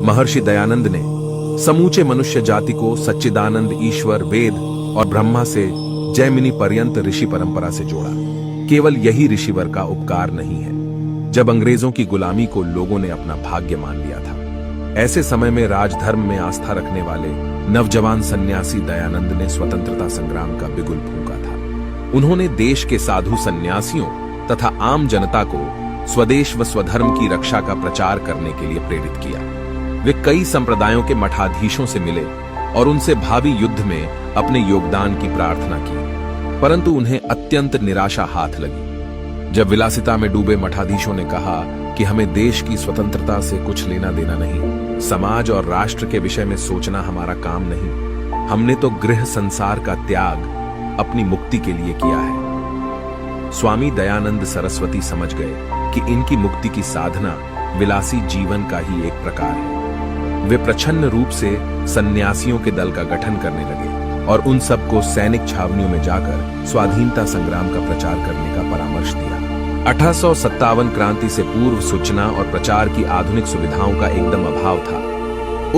महर्षि दयानंद ने समूचे मनुष्य जाति को सच्चिदानंद ईश्वर वेद और ब्रह्मा से जैमिनी पर्यंत ऋषि परंपरा से जोड़ा। केवल यही ऋषिवर का उपकार नहीं है। जब अंग्रेजों की गुलामी को लोगों ने अपना भाग्य मान लिया था, ऐसे समय में राजधर्म में आस्था रखने वाले नवजवान सन्यासी दयानंद ने स्वतंत्रता संग्राम का बिगुल फूंका था। उन्होंने देश के साधु सन्यासियों तथा आम जनता को स्वदेश व स्वधर्म की रक्षा का प्रचार करने के लिए प्रेरित किया। वे कई संप्रदायों के मठाधीशों से मिले और उनसे भावी युद्ध में अपने योगदान की प्रार्थना की, परंतु उन्हें अत्यंत निराशा हाथ लगी। जब विलासिता में डूबे मठाधीशों ने कहा कि हमें देश की स्वतंत्रता से कुछ लेना देना नहीं, समाज और राष्ट्र के विषय में सोचना हमारा काम नहीं, हमने तो गृह संसार का त्याग अपनी मुक्ति के लिए किया है। स्वामी दयानंद सरस्वती समझ गए कि इनकी मुक्ति की साधना विलासी जीवन का ही एक प्रकार है। वे प्रच्छन्न रूप से सन्यासियों के दल का गठन करने लगे और उन सबको सैनिक छावनियों में जाकर स्वाधीनता संग्राम का प्रचार करने का परामर्श दिया। 1857 क्रांति से पूर्व सूचना और प्रचार की आधुनिक सुविधाओं का एकदम अभाव था।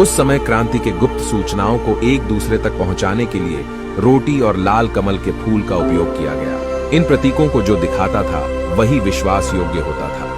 उस समय क्रांति के गुप्त सूचनाओं को एक दूसरे तक पहुंचाने के लिए रोटी और लाल कमल के फूल का उपयोग किया गया। इन प्रतीकों को जो दिखाता था वही विश्वास योग्य होता था।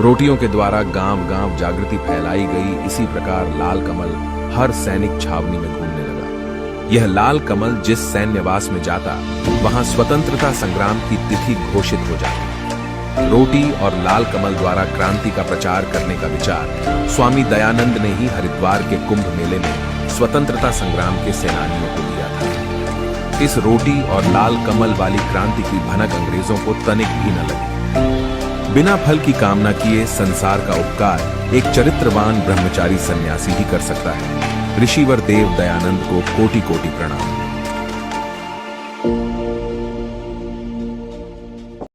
रोटियों के द्वारा गांव-गांव जागृति फैलाई गई। इसी प्रकार लाल कमल हर सैनिक छावनी में घूमने लगा। यह लाल कमल जिस सैन्यवास में जाता, वहां स्वतंत्रता संग्राम की तिथि घोषित हो जाती। रोटी और लाल कमल द्वारा क्रांति का प्रचार करने का विचार स्वामी दयानंद ने ही हरिद्वार के कुंभ मेले में स्वतंत्रता संग्राम के सेनानियों को दिया था। इस रोटी और लाल कमल वाली क्रांति की भनक अंग्रेजों को तनिक भी न लगी। बिना फल की कामना किए संसार का उपकार एक चरित्रवान ब्रह्मचारी सन्यासी ही कर सकता है। ऋषिवर देव दयानंद को कोटि कोटि प्रणाम।